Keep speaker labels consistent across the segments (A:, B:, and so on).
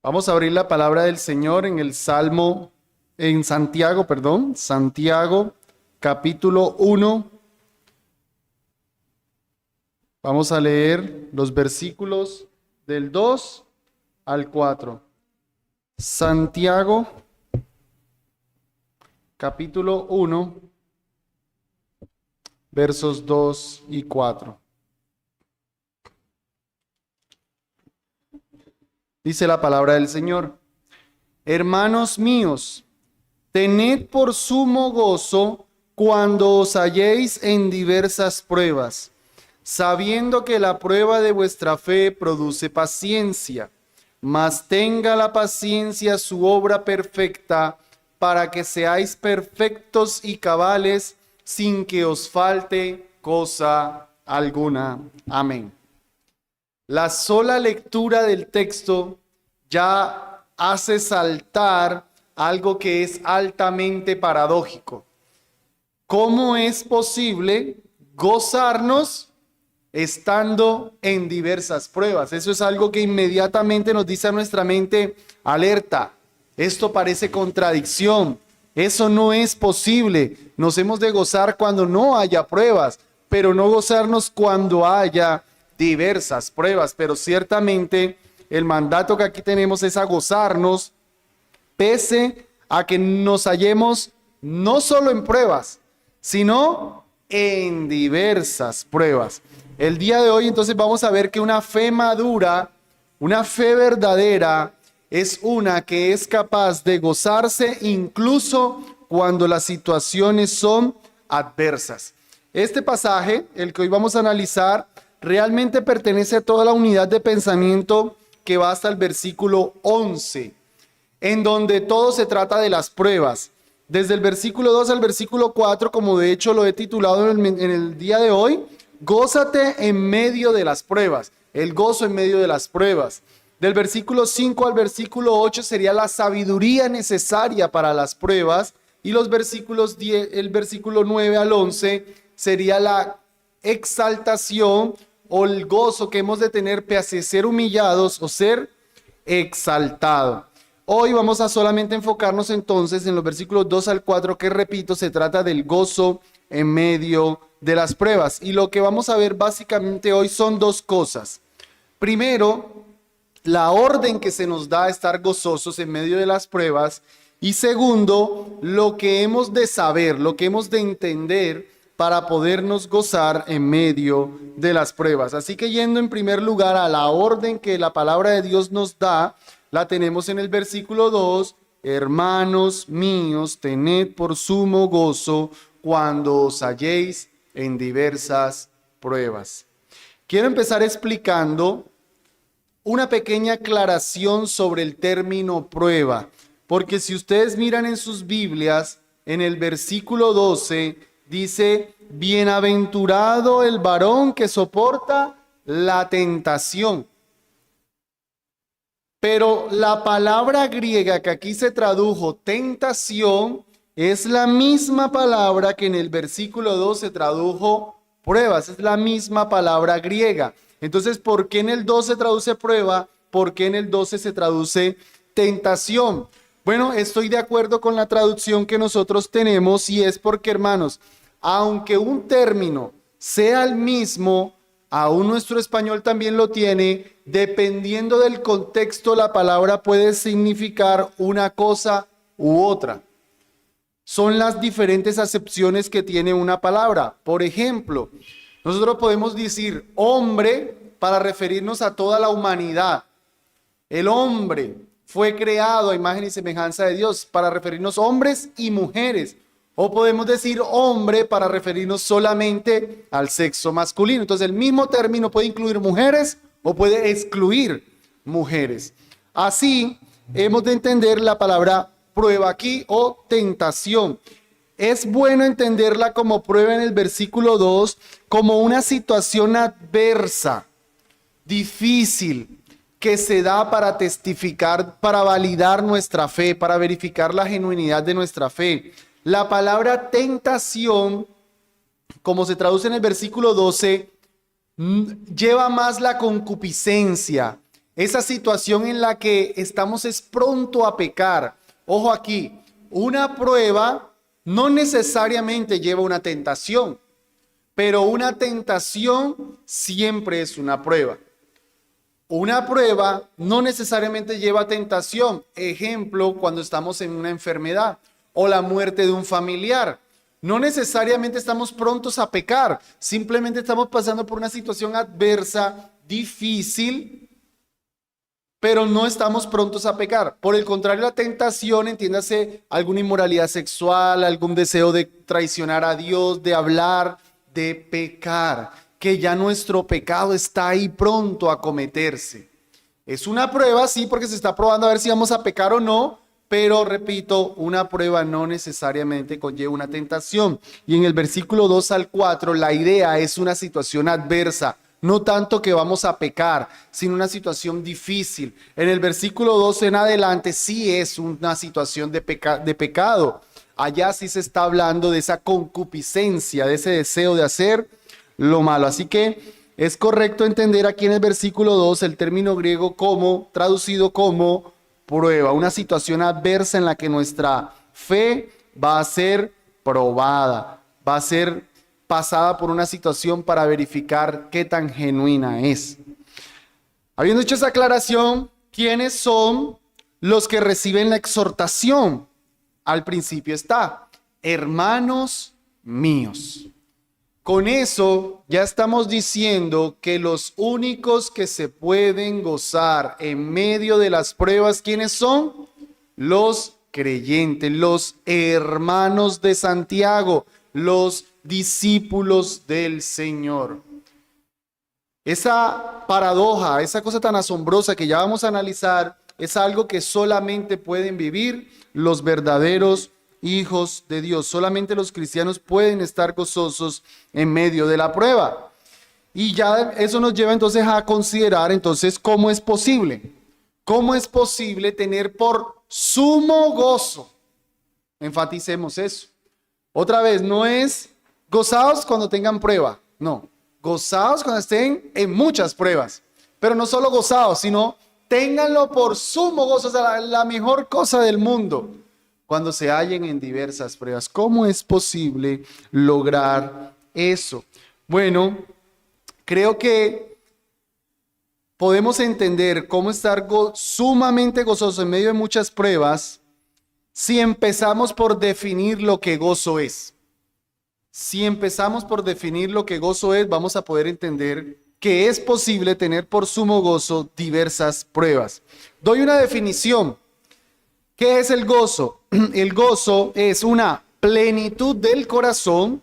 A: Vamos a abrir la palabra del Señor en Santiago, capítulo 1. Vamos a leer los versículos del 2 al 4. Santiago, capítulo 1, versos 2 y 4. Dice la palabra del Señor: Hermanos míos, tened por sumo gozo cuando os halléis en diversas pruebas, sabiendo que la prueba de vuestra fe produce paciencia, mas tenga la paciencia su obra perfecta, para que seáis perfectos y cabales, sin que os falte cosa alguna. Amén. La sola lectura del texto ya hace saltar algo que es altamente paradójico. ¿Cómo es posible gozarnos estando en diversas pruebas? Eso es algo que inmediatamente nos dice a nuestra mente: alerta, esto parece contradicción, eso no es posible. Nos hemos de gozar cuando no haya pruebas, pero no gozarnos cuando haya diversas pruebas. Pero ciertamente el mandato que aquí tenemos es a gozarnos pese a que nos hallemos no solo en pruebas, sino en diversas pruebas. El día de hoy entonces vamos a ver que una fe madura, una fe verdadera, es una que es capaz de gozarse incluso cuando las situaciones son adversas. Este pasaje, el que hoy vamos a analizar, realmente pertenece a toda la unidad de pensamiento que va hasta el versículo 11, en donde todo se trata de las pruebas. Desde el versículo 2 al versículo 4, como de hecho lo he titulado en el día de hoy, gózate en medio de las pruebas, el gozo en medio de las pruebas. Del versículo 5 al versículo 8 sería la sabiduría necesaria para las pruebas, y el versículo 9 al 11 sería la exaltación o el gozo que hemos de tener pese a ser humillados o ser exaltado. Hoy vamos a solamente enfocarnos entonces en los versículos 2 al 4, que repito, se trata del gozo en medio de las pruebas. Y lo que vamos a ver básicamente hoy son dos cosas. Primero, la orden que se nos da a estar gozosos en medio de las pruebas. Y segundo, lo que hemos de saber, lo que hemos de entender para podernos gozar en medio de las pruebas. Así que yendo en primer lugar a la orden que la palabra de Dios nos da, la tenemos en el versículo 2, hermanos míos, tened por sumo gozo cuando os halléis en diversas pruebas. Quiero empezar explicando una pequeña aclaración sobre el término prueba, porque si ustedes miran en sus Biblias, en el versículo 12, dice: bienaventurado el varón que soporta la tentación. Pero la palabra griega que aquí se tradujo tentación es la misma palabra que en el versículo 2 se tradujo pruebas, es la misma palabra griega. Entonces, ¿por qué en el 2 se traduce prueba? ¿Por qué en el 12 se traduce tentación? Bueno, estoy de acuerdo con la traducción que nosotros tenemos, y es porque, hermanos, aunque un término sea el mismo, aún nuestro español también lo tiene. Dependiendo del contexto, la palabra puede significar una cosa u otra. Son las diferentes acepciones que tiene una palabra. Por ejemplo, nosotros podemos decir hombre para referirnos a toda la humanidad. El hombre fue creado a imagen y semejanza de Dios, para referirnos hombres y mujeres. O podemos decir hombre para referirnos solamente al sexo masculino. Entonces el mismo término puede incluir mujeres o puede excluir mujeres. Así hemos de entender la palabra prueba aquí, o tentación. Es bueno entenderla como prueba en el versículo 2, como una situación adversa, difícil, que se da para testificar, para validar nuestra fe, para verificar la genuinidad de nuestra fe. La palabra tentación, como se traduce en el versículo 12, lleva más la concupiscencia, esa situación en la que estamos es pronto a pecar. Ojo aquí, una prueba no necesariamente lleva una tentación, pero una tentación siempre es una prueba. Una prueba no necesariamente lleva tentación. Ejemplo, cuando estamos en una enfermedad o la muerte de un familiar. No necesariamente estamos prontos a pecar, simplemente estamos pasando por una situación adversa, difícil, pero no estamos prontos a pecar. Por el contrario, la tentación, entiéndase, alguna inmoralidad sexual, algún deseo de traicionar a Dios, de hablar, de pecar, que ya nuestro pecado está ahí pronto a cometerse. Es una prueba, sí, porque se está probando a ver si vamos a pecar o no, pero repito, una prueba no necesariamente conlleva una tentación. Y en el versículo 2 al 4, la idea es una situación adversa. No tanto que vamos a pecar, sino una situación difícil. En el versículo 12 en adelante sí es una situación de pecado. Allá sí se está hablando de esa concupiscencia, de ese deseo de hacer lo malo. Así que es correcto entender aquí en el versículo 2 el término griego como, traducido como prueba. Una situación adversa en la que nuestra fe va a ser probada, va a ser pasada por una situación para verificar qué tan genuina es. Habiendo hecho esa aclaración, ¿quiénes son los que reciben la exhortación? Al principio está, hermanos míos. Con eso ya estamos diciendo que los únicos que se pueden gozar en medio de las pruebas, ¿quiénes son? Los creyentes, los hermanos de Santiago, los discípulos del Señor. Esa paradoja, esa cosa tan asombrosa que ya vamos a analizar, es algo que solamente pueden vivir los verdaderos hijos de Dios. Solamente los cristianos pueden estar gozosos en medio de la prueba. Y ya eso nos lleva entonces a considerar entonces cómo es posible. ¿Cómo es posible tener por sumo gozo? Enfaticemos eso. Otra vez, no es gozaos cuando tengan prueba, no. Gozaos cuando estén en muchas pruebas. Pero no solo gozaos, sino ténganlo por sumo gozo, o sea, la mejor cosa del mundo. Cuando se hallen en diversas pruebas. ¿Cómo es posible lograr eso? Bueno, creo que podemos entender cómo estar sumamente gozoso en medio de muchas pruebas si empezamos por definir lo que gozo es. Si empezamos por definir lo que gozo es, vamos a poder entender que es posible tener por sumo gozo diversas pruebas. Doy una definición. ¿Qué es el gozo? El gozo es una plenitud del corazón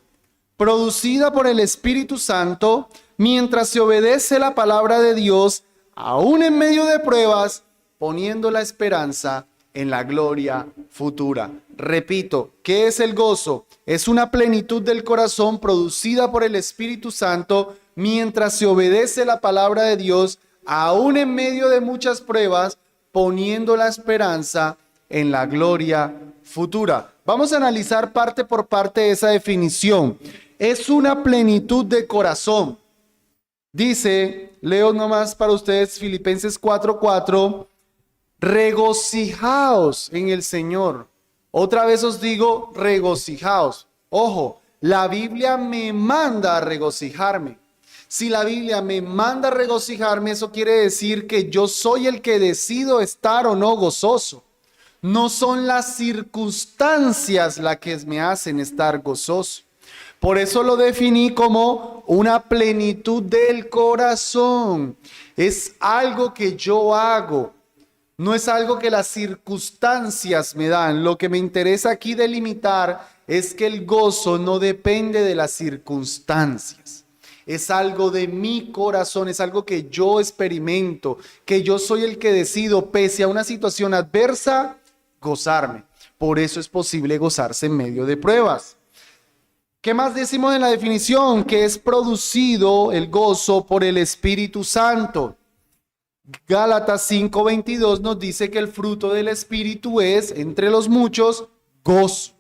A: producida por el Espíritu Santo mientras se obedece la palabra de Dios, aún en medio de pruebas, poniendo la esperanza en la gloria futura. Repito, ¿qué es el gozo? Es una plenitud del corazón producida por el Espíritu Santo mientras se obedece la palabra de Dios, aún en medio de muchas pruebas, poniendo la esperanza en la gloria futura. Vamos a analizar parte por parte esa definición. Es una plenitud de corazón. Dice, leo nomás para ustedes Filipenses 4:4, regocijaos en el Señor. Otra vez os digo, regocijaos. Ojo, la Biblia me manda a regocijarme. Si la Biblia me manda a regocijarme, eso quiere decir que yo soy el que decido estar o no gozoso. No son las circunstancias las que me hacen estar gozoso. Por eso lo definí como una plenitud del corazón. Es algo que yo hago. No es algo que las circunstancias me dan. Lo que me interesa aquí delimitar es que el gozo no depende de las circunstancias. Es algo de mi corazón, es algo que yo experimento, que yo soy el que decido, pese a una situación adversa, gozarme. Por eso es posible gozarse en medio de pruebas. ¿Qué más decimos en la definición? Que es producido el gozo por el Espíritu Santo. Gálatas 5:22 nos dice que el fruto del Espíritu es, entre los muchos, gozo.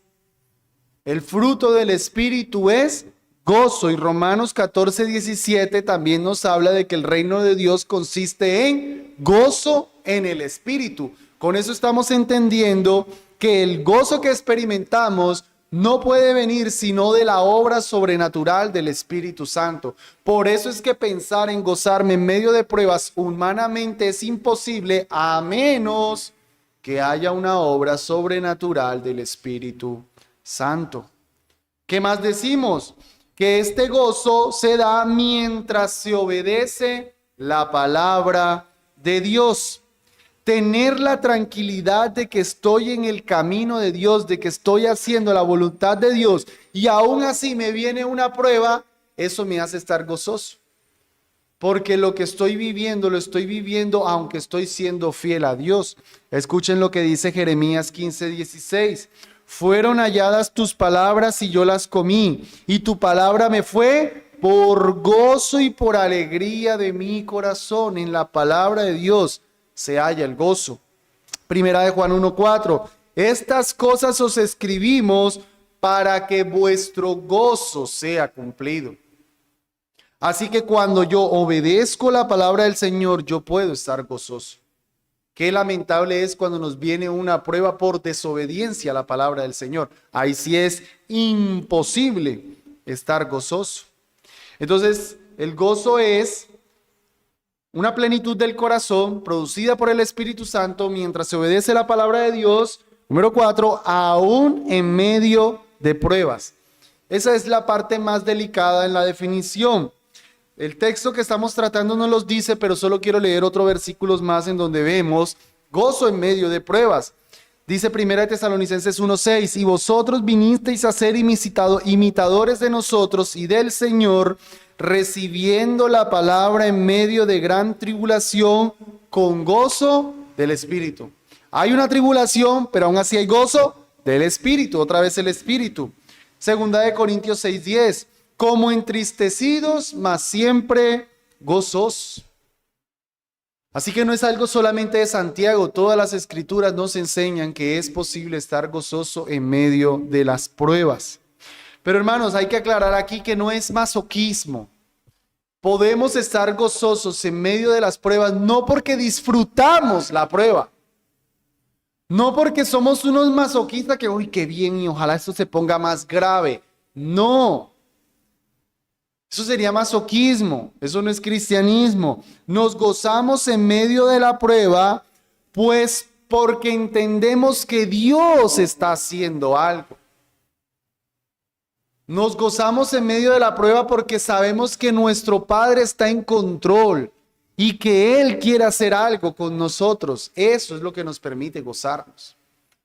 A: El fruto del Espíritu es gozo. Y Romanos 14:17 también nos habla de que el reino de Dios consiste en gozo en el Espíritu. Con eso estamos entendiendo que el gozo que experimentamos no puede venir sino de la obra sobrenatural del Espíritu Santo. Por eso es que pensar en gozarme en medio de pruebas humanamente es imposible, a menos que haya una obra sobrenatural del Espíritu Santo. ¿Qué más decimos? Que este gozo se da mientras se obedece la palabra de Dios. Tener la tranquilidad de que estoy en el camino de Dios, de que estoy haciendo la voluntad de Dios y aún así me viene una prueba, eso me hace estar gozoso. Porque lo que estoy viviendo, lo estoy viviendo aunque estoy siendo fiel a Dios. Escuchen lo que dice Jeremías 15:16. Fueron halladas tus palabras y yo las comí, y tu palabra me fue por gozo y por alegría de mi corazón. En la palabra de Dios se halla el gozo. Primera de Juan 1:4. Estas cosas os escribimos para que vuestro gozo sea cumplido. Así que cuando yo obedezco la palabra del Señor, yo puedo estar gozoso. Qué lamentable es cuando nos viene una prueba por desobediencia a la palabra del Señor. Ahí sí es imposible estar gozoso. Entonces, el gozo es una plenitud del corazón producida por el Espíritu Santo mientras se obedece la palabra de Dios. Número 4, aún en medio de pruebas. Esa es la parte más delicada en la definición. El texto que estamos tratando nos los dice, pero solo quiero leer otros versículos más en donde vemos gozo en medio de pruebas. Dice 1 Tesalonicenses 1:6, y vosotros vinisteis a ser imitadores de nosotros y del Señor, recibiendo la palabra en medio de gran tribulación con gozo del Espíritu. Hay una tribulación, pero aún así hay gozo del Espíritu, otra vez el Espíritu. 2 Corintios 6:10, como entristecidos, mas siempre gozosos. Así que no es algo solamente de Santiago, todas las escrituras nos enseñan que es posible estar gozoso en medio de las pruebas. Pero hermanos, hay que aclarar aquí que no es masoquismo. Podemos estar gozosos en medio de las pruebas no porque disfrutamos la prueba, no porque somos unos masoquistas que, uy, qué bien y ojalá esto se ponga más grave. No. Eso sería masoquismo, eso no es cristianismo. Nos gozamos en medio de la prueba, pues porque entendemos que Dios está haciendo algo. Nos gozamos en medio de la prueba porque sabemos que nuestro Padre está en control y que Él quiere hacer algo con nosotros. Eso es lo que nos permite gozarnos.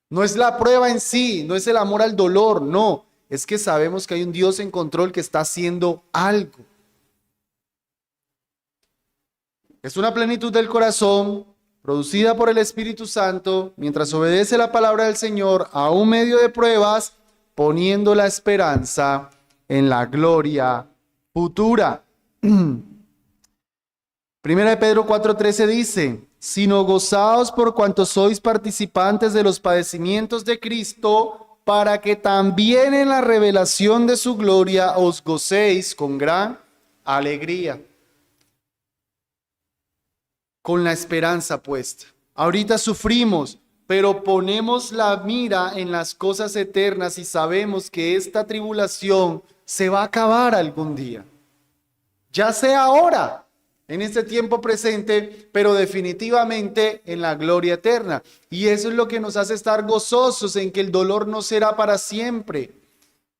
A: No es la prueba en sí, no es el amor al dolor, no. Es que sabemos que hay un Dios en control que está haciendo algo. Es una plenitud del corazón producida por el Espíritu Santo mientras obedece la palabra del Señor a un medio de pruebas, poniendo la esperanza en la gloria futura. Primera de Pedro 4:13 dice, sino gozaos por cuanto sois participantes de los padecimientos de Cristo, para que también en la revelación de su gloria os gocéis con gran alegría. Con la esperanza puesta. Ahorita sufrimos, pero ponemos la mira en las cosas eternas y sabemos que esta tribulación se va a acabar algún día. Ya sea ahora, en este tiempo presente, pero definitivamente en la gloria eterna. Y eso es lo que nos hace estar gozosos en que el dolor no será para siempre,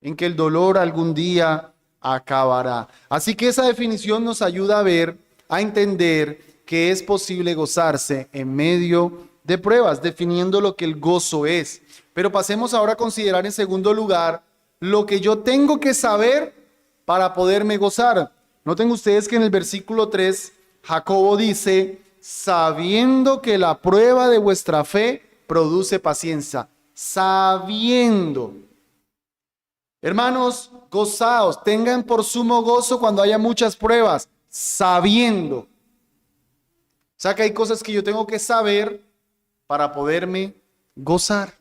A: en que el dolor algún día acabará. Así que esa definición nos ayuda a ver, a entender que es posible gozarse en medio de pruebas, definiendo lo que el gozo es. Pero pasemos ahora a considerar en segundo lugar lo que yo tengo que saber para poderme gozar. Noten ustedes que en el versículo 3, Jacobo dice, sabiendo que la prueba de vuestra fe produce paciencia. Sabiendo. Hermanos, gozaos, tengan por sumo gozo cuando haya muchas pruebas, sabiendo. O sea que hay cosas que yo tengo que saber para poderme gozar.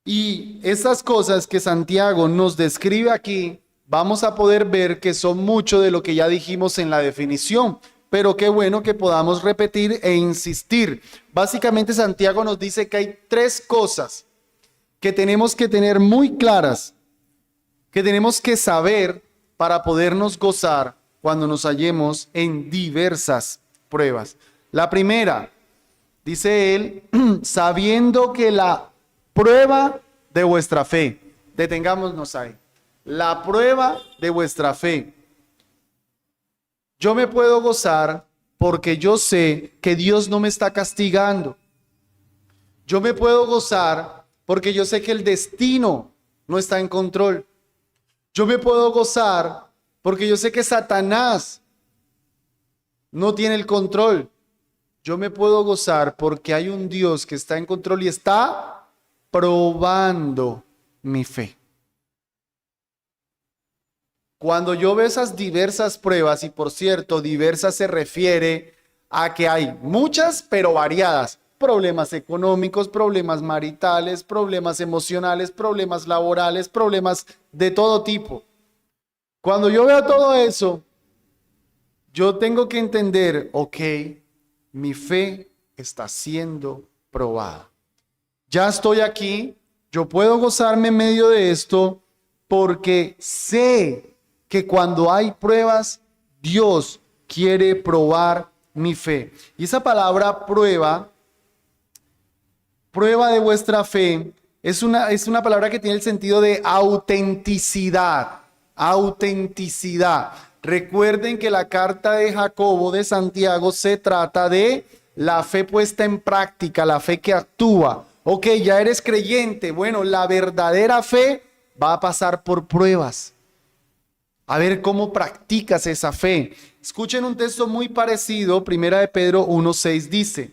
A: Y esas cosas que Santiago nos describe aquí vamos a poder ver que son mucho de lo que ya dijimos en la definición, pero qué bueno que podamos repetir e insistir. Básicamente Santiago nos dice que hay tres cosas que tenemos que tener muy claras, que tenemos que saber para podernos gozar cuando nos hallemos en diversas pruebas. La primera, dice él, sabiendo que la prueba de vuestra fe, detengámonos ahí, la prueba de vuestra fe. Yo me puedo gozar porque yo sé que Dios no me está castigando. Yo me puedo gozar porque yo sé que el destino no está en control. Yo me puedo gozar porque yo sé que Satanás no tiene el control. Yo me puedo gozar porque hay un Dios que está en control y está probando mi fe. Cuando yo veo esas diversas pruebas, y por cierto, diversas se refiere a que hay muchas, pero variadas. Problemas económicos, problemas maritales, problemas emocionales, problemas laborales, problemas de todo tipo. Cuando yo veo todo eso, yo tengo que entender, ok, mi fe está siendo probada. Ya estoy aquí, yo puedo gozarme en medio de esto porque sé que cuando hay pruebas, Dios quiere probar mi fe. Y esa palabra prueba de vuestra fe, es una palabra que tiene el sentido de autenticidad. Autenticidad. Recuerden que la carta de Jacobo de Santiago se trata de la fe puesta en práctica, la fe que actúa. Ok, ya eres creyente. Bueno, la verdadera fe va a pasar por pruebas. A ver cómo practicas esa fe. Escuchen un texto muy parecido, Primera de Pedro 1:6 dice: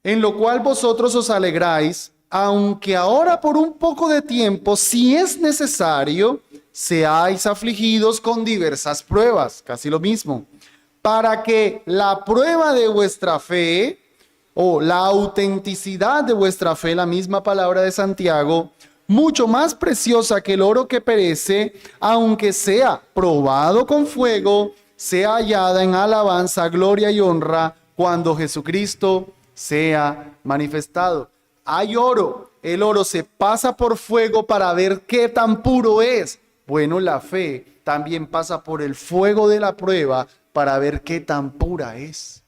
A: en lo cual vosotros os alegráis, aunque ahora por un poco de tiempo, si es necesario, seáis afligidos con diversas pruebas, casi lo mismo, para que la prueba de vuestra fe, o la autenticidad de vuestra fe, la misma palabra de Santiago, mucho más preciosa que el oro que perece, aunque sea probado con fuego, sea hallada en alabanza, gloria y honra cuando Jesucristo sea manifestado. Hay oro, el oro se pasa por fuego para ver qué tan puro es. Bueno, la fe también pasa por el fuego de la prueba para ver qué tan pura es.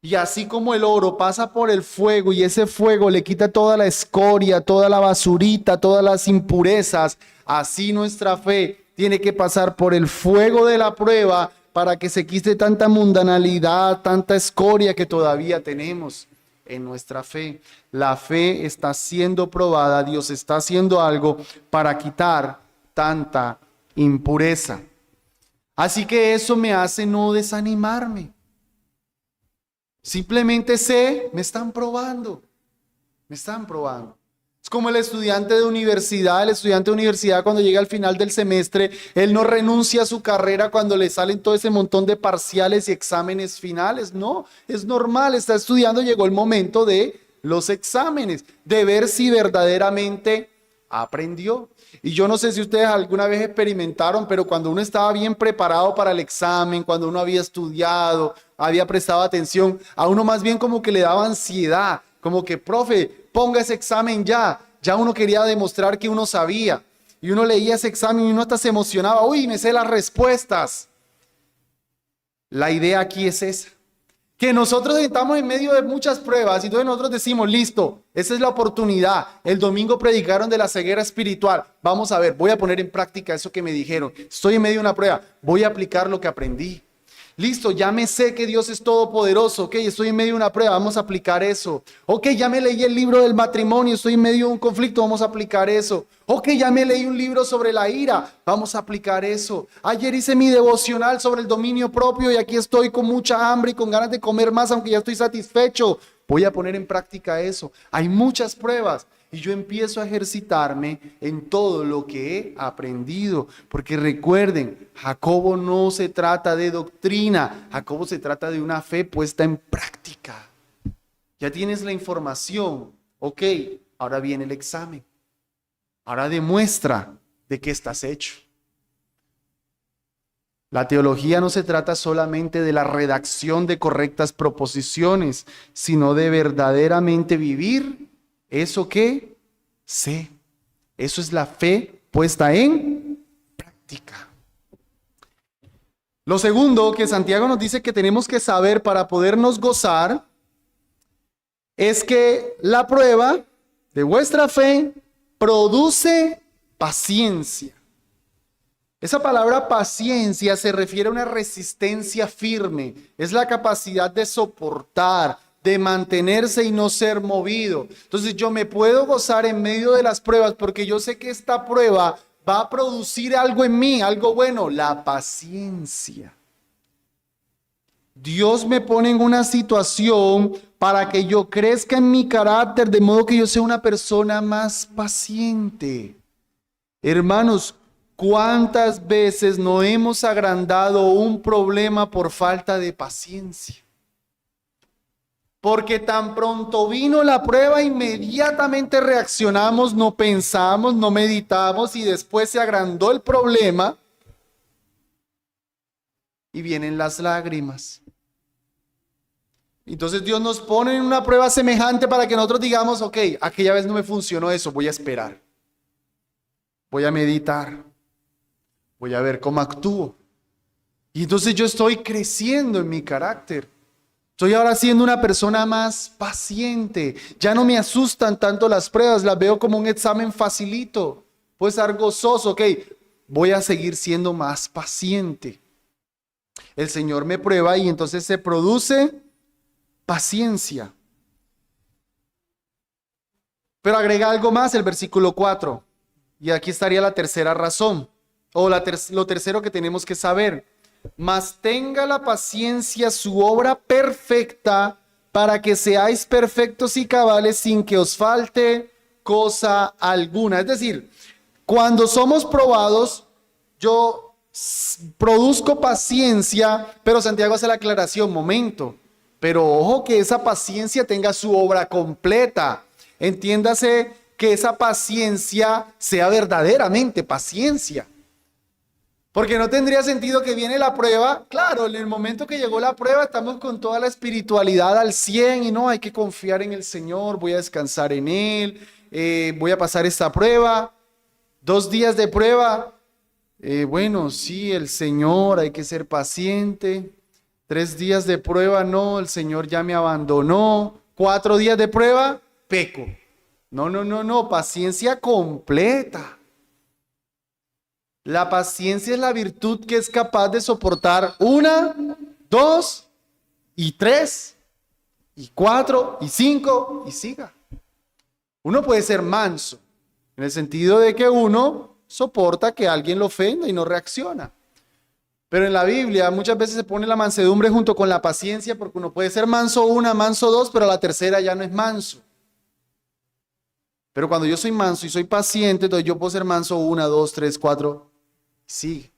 A: Y así como el oro pasa por el fuego y ese fuego le quita toda la escoria, toda la basurita, todas las impurezas, así nuestra fe tiene que pasar por el fuego de la prueba para que se quite tanta mundanalidad, tanta escoria que todavía tenemos en nuestra fe. La fe está siendo probada, Dios está haciendo algo para quitar tanta impureza. Así que eso me hace no desanimarme. Simplemente sé, me están probando. Es como el estudiante de universidad. El estudiante de universidad cuando llega al final del semestre, él no renuncia a su carrera cuando le salen todo ese montón de parciales y exámenes finales. No, es normal, está estudiando, llegó el momento de los exámenes, de ver si verdaderamente aprendió. Y yo no sé si ustedes alguna vez experimentaron, pero cuando uno estaba bien preparado para el examen, cuando uno había estudiado, había prestado atención, a uno más bien como que le daba ansiedad, como que, profe, ponga ese examen ya. Ya uno quería demostrar que uno sabía. Y uno leía ese examen y uno hasta se emocionaba. Uy, me sé las respuestas. La idea aquí es esa. Que nosotros estamos en medio de muchas pruebas y entonces nosotros decimos, listo, esa es la oportunidad. El domingo predicaron de la ceguera espiritual. Vamos a ver, voy a poner en práctica eso que me dijeron. Estoy en medio de una prueba, voy a aplicar lo que aprendí. Listo, ya me sé que Dios es todopoderoso, ok, estoy en medio de una prueba, vamos a aplicar eso. Ok, ya me leí el libro del matrimonio, estoy en medio de un conflicto, vamos a aplicar eso. Ok, ya me leí un libro sobre la ira, vamos a aplicar eso. Ayer hice mi devocional sobre el dominio propio y aquí estoy con mucha hambre y con ganas de comer más, aunque ya estoy satisfecho. Voy a poner en práctica eso. Hay muchas pruebas. Y yo empiezo a ejercitarme en todo lo que he aprendido. Porque recuerden, Jacobo no se trata de doctrina. Jacobo se trata de una fe puesta en práctica. Ya tienes la información. Ok, ahora viene el examen. Ahora demuestra de qué estás hecho. La teología no se trata solamente de la redacción de correctas proposiciones, sino de verdaderamente vivir eso que sé. Eso es la fe puesta en práctica. Lo segundo que Santiago nos dice que tenemos que saber para podernos gozar es que la prueba de vuestra fe produce paciencia. Esa palabra paciencia se refiere a una resistencia firme. Es la capacidad de soportar, de mantenerse y no ser movido. Entonces yo me puedo gozar en medio de las pruebas porque yo sé que esta prueba va a producir algo en mí, algo bueno, la paciencia. Dios me pone en una situación para que yo crezca en mi carácter, de modo que yo sea una persona más paciente. Hermanos, ¿cuántas veces no hemos agrandado un problema por falta de paciencia? Porque tan pronto vino la prueba, inmediatamente reaccionamos, no pensamos, no meditamos y después se agrandó el problema y vienen las lágrimas. Entonces Dios nos pone en una prueba semejante para que nosotros digamos, ok, aquella vez no me funcionó eso, voy a esperar. Voy a meditar. Voy a ver cómo actúo. Y entonces yo estoy creciendo en mi carácter. Estoy ahora siendo una persona más paciente. Ya no me asustan tanto las pruebas, las veo como un examen facilito. Puedo estar gozoso, ok, voy a seguir siendo más paciente. El Señor me prueba y entonces se produce paciencia. Pero agrega algo más el versículo 4. Y aquí estaría la tercera razón, o lo tercero que tenemos que saber. Mas tenga la paciencia su obra perfecta, para que seáis perfectos y cabales sin que os falte cosa alguna. Es decir, cuando somos probados, yo produzco paciencia, pero Santiago hace la aclaración, momento, pero ojo que esa paciencia tenga su obra completa. Entiéndase que esa paciencia sea verdaderamente paciencia. Porque no tendría sentido que viene la prueba. Claro, en el momento que llegó la prueba estamos con toda la espiritualidad al 100 y no, hay que confiar en el Señor, voy a descansar en Él, voy a pasar esta prueba. 2 días de prueba, bueno, sí, el Señor, hay que ser paciente. 3 días de prueba, no, el Señor ya me abandonó. 4 días de prueba, peco. No, paciencia completa. La paciencia es la virtud que es capaz de soportar 1, 2, y 3, y 4, y 5, y siga. Uno puede ser manso, en el sentido de que uno soporta que alguien lo ofenda y no reacciona. Pero en la Biblia muchas veces se pone la mansedumbre junto con la paciencia, porque uno puede ser manso 1, manso 2, pero a la tercera ya no es manso. Pero cuando yo soy manso y soy paciente, entonces yo puedo ser manso 1, 2, 3, 4, sigue.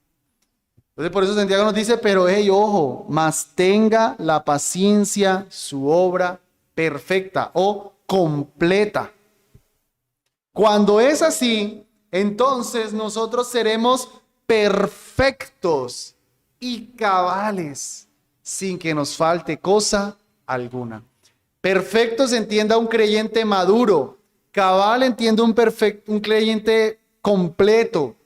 A: Entonces por eso Santiago nos dice, pero hey, ojo, mas tenga la paciencia su obra perfecta o completa. Cuando es así, entonces nosotros seremos perfectos y cabales, sin que nos falte cosa alguna. Perfecto se entienda un creyente maduro. Cabal entiende un creyente completo.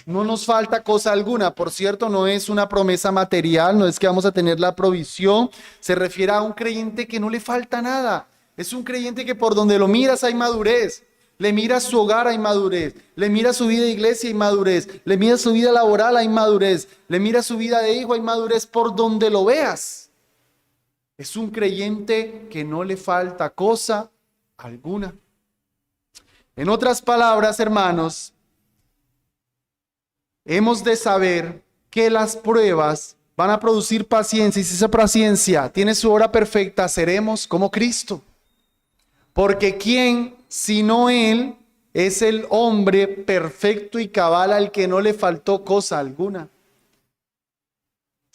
A: No nos falta cosa alguna. Por cierto, no es una promesa material, no es que vamos a tener la provisión. Se refiere a un creyente que no le falta nada. Es un creyente que por donde lo miras hay madurez. Le miras su hogar, hay madurez. Le miras su vida de iglesia, hay madurez. Le miras su vida laboral, hay madurez. Le miras su vida de hijo, hay madurez por donde lo veas. Es un creyente que no le falta cosa alguna. En otras palabras, hermanos, hemos de saber que las pruebas van a producir paciencia, y si esa paciencia tiene su obra perfecta, seremos como Cristo. Porque ¿quién, sino Él, es el hombre perfecto y cabal al que no le faltó cosa alguna?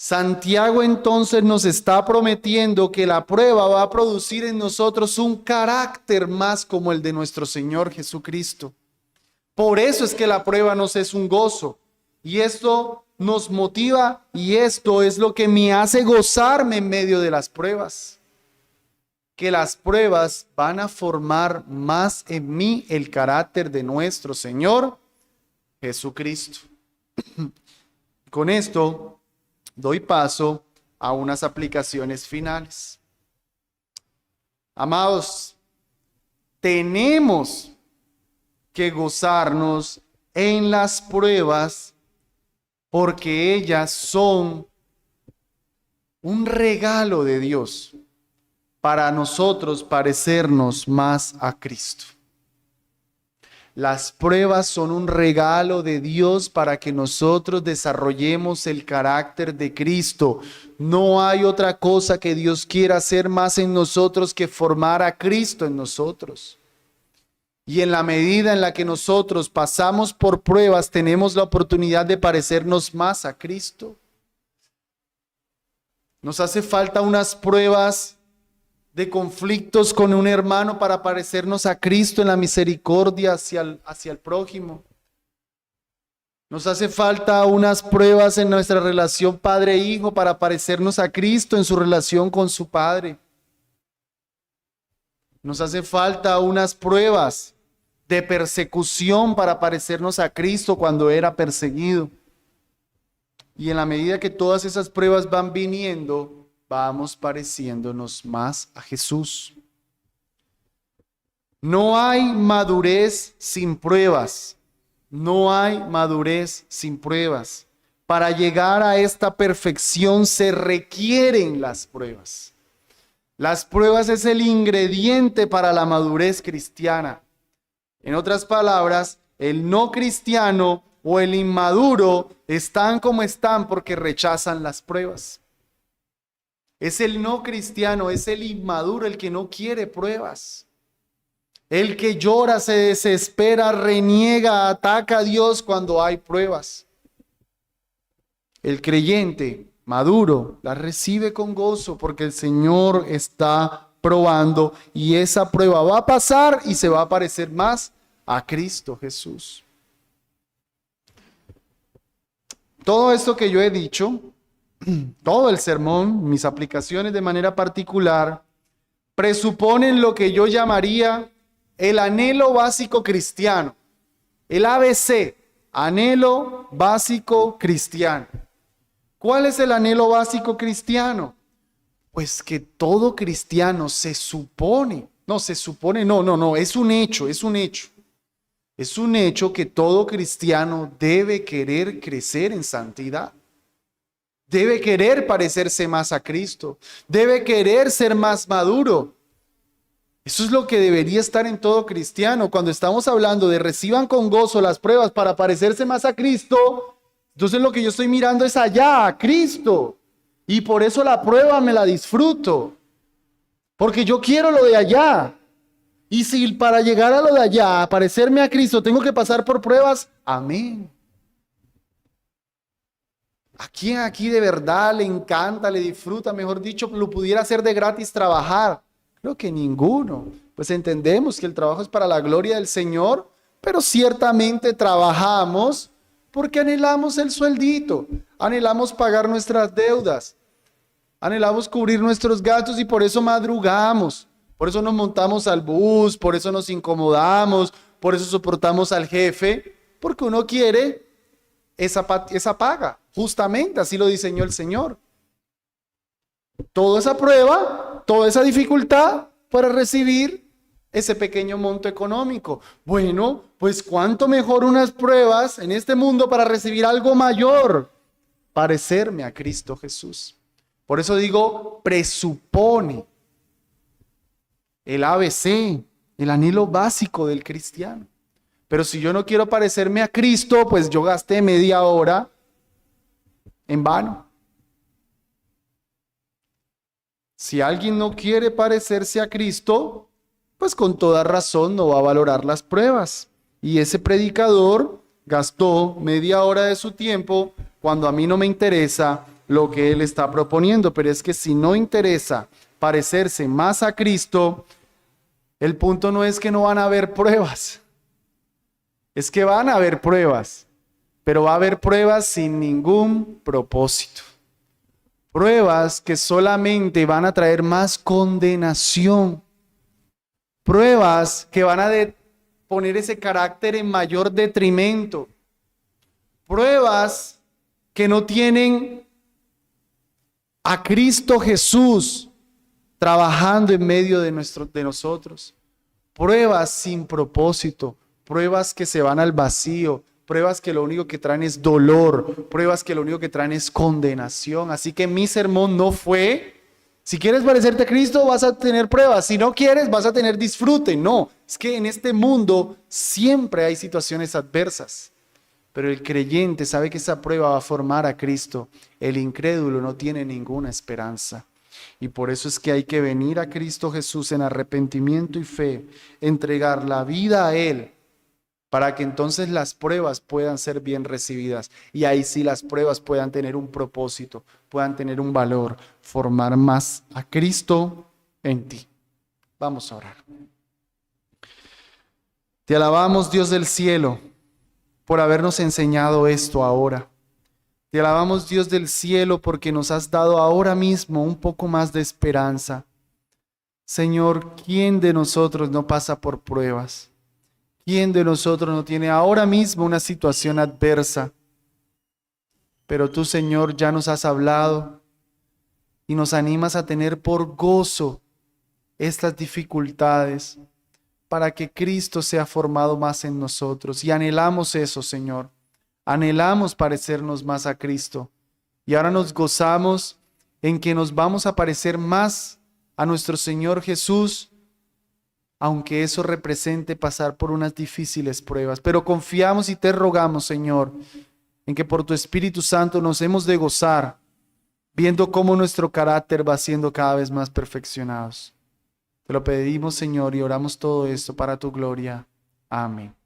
A: Santiago entonces nos está prometiendo que la prueba va a producir en nosotros un carácter más como el de nuestro Señor Jesucristo. Por eso es que la prueba nos es un gozo. Y esto nos motiva y esto es lo que me hace gozarme en medio de las pruebas. Que las pruebas van a formar más en mí el carácter de nuestro Señor Jesucristo. Con esto doy paso a unas aplicaciones finales. Amados, tenemos que gozarnos en las pruebas porque ellas son un regalo de Dios para nosotros parecernos más a Cristo. Las pruebas son un regalo de Dios para que nosotros desarrollemos el carácter de Cristo. No hay otra cosa que Dios quiera hacer más en nosotros que formar a Cristo en nosotros. Y en la medida en la que nosotros pasamos por pruebas, tenemos la oportunidad de parecernos más a Cristo. Nos hace falta unas pruebas de conflictos con un hermano para parecernos a Cristo en la misericordia hacia el prójimo. Nos hace falta unas pruebas en nuestra relación padre-hijo para parecernos a Cristo en su relación con su padre. Nos hace falta unas pruebas de persecución para parecernos a Cristo cuando era perseguido. Y en la medida que todas esas pruebas van viniendo, vamos pareciéndonos más a Jesús. No hay madurez sin pruebas. No hay madurez sin pruebas. Para llegar a esta perfección se requieren las pruebas. Las pruebas es el ingrediente para la madurez cristiana. En otras palabras, el no cristiano o el inmaduro están como están porque rechazan las pruebas. Es el no cristiano, es el inmaduro el que no quiere pruebas. El que llora, se desespera, reniega, ataca a Dios cuando hay pruebas. El creyente maduro las recibe con gozo porque el Señor está probando y esa prueba va a pasar y se va a parecer más a Cristo Jesús. Todo esto que yo he dicho, todo el sermón, mis aplicaciones de manera particular, presuponen lo que yo llamaría el anhelo básico cristiano, el ABC, anhelo básico cristiano. ¿Cuál es el anhelo básico cristiano? Pues que todo cristiano es un hecho. Es un hecho que todo cristiano debe querer crecer en santidad. Debe querer parecerse más a Cristo. Debe querer ser más maduro. Eso es lo que debería estar en todo cristiano. Cuando estamos hablando de reciban con gozo las pruebas para parecerse más a Cristo, entonces lo que yo estoy mirando es allá, a Cristo. Y por eso la prueba me la disfruto. Porque yo quiero lo de allá. Y si para llegar a lo de allá, a parecerme a Cristo, tengo que pasar por pruebas, amén. ¿A quién aquí de verdad le encanta, le disfruta, mejor dicho, lo pudiera hacer de gratis trabajar? Creo que ninguno. Pues entendemos que el trabajo es para la gloria del Señor, pero ciertamente trabajamos porque anhelamos el sueldito, anhelamos pagar nuestras deudas, anhelamos cubrir nuestros gastos y por eso madrugamos. Por eso nos montamos al bus, por eso nos incomodamos, por eso soportamos al jefe, porque uno quiere esa paga. Justamente así lo diseñó el Señor. Toda esa prueba, toda esa dificultad para recibir ese pequeño monto económico. Bueno, pues cuánto mejor unas pruebas en este mundo para recibir algo mayor, parecerme a Cristo Jesús. Por eso digo, presupone el ABC, el anhelo básico del cristiano. Pero si yo no quiero parecerme a Cristo, pues yo gasté media hora en vano. Si alguien no quiere parecerse a Cristo, pues con toda razón no va a valorar las pruebas. Y ese predicador gastó media hora de su tiempo cuando a mí no me interesa lo que él está proponiendo. Pero es que si no interesa parecerse más a Cristo, el punto no es que no van a haber pruebas, es que van a haber pruebas, Pero va a haber pruebas sin ningún propósito. Pruebas que solamente van a traer más condenación. Pruebas que van a poner ese carácter en mayor detrimento. Pruebas que no tienen a Cristo Jesús trabajando en medio de nosotros. Pruebas sin propósito, pruebas que se van al vacío, pruebas que lo único que traen es dolor, pruebas que lo único que traen es condenación. Así que mi sermón no fue, si quieres parecerte a Cristo vas a tener pruebas, si no quieres vas a tener disfrute. No, es que en este mundo siempre hay situaciones adversas. Pero el creyente sabe que esa prueba va a formar a Cristo. El incrédulo no tiene ninguna esperanza. Y por eso es que hay que venir a Cristo Jesús en arrepentimiento y fe, entregar la vida a Él, para que entonces las pruebas puedan ser bien recibidas. Y ahí sí las pruebas puedan tener un propósito, puedan tener un valor, formar más a Cristo en ti. Vamos a orar. Te alabamos, Dios del cielo, por habernos enseñado esto ahora. Te alabamos, Dios del cielo, porque nos has dado ahora mismo un poco más de esperanza. Señor, ¿quién de nosotros no pasa por pruebas? ¿Quién de nosotros no tiene ahora mismo una situación adversa? Pero tú, Señor, ya nos has hablado y nos animas a tener por gozo estas dificultades para que Cristo sea formado más en nosotros. Y anhelamos eso, Señor. Anhelamos parecernos más a Cristo. Y ahora nos gozamos en que nos vamos a parecer más a nuestro Señor Jesús, aunque eso represente pasar por unas difíciles pruebas. Pero confiamos y te rogamos, Señor, en que por tu Espíritu Santo nos hemos de gozar, viendo cómo nuestro carácter va siendo cada vez más perfeccionados. Te lo pedimos, Señor, y oramos todo esto para tu gloria. Amén.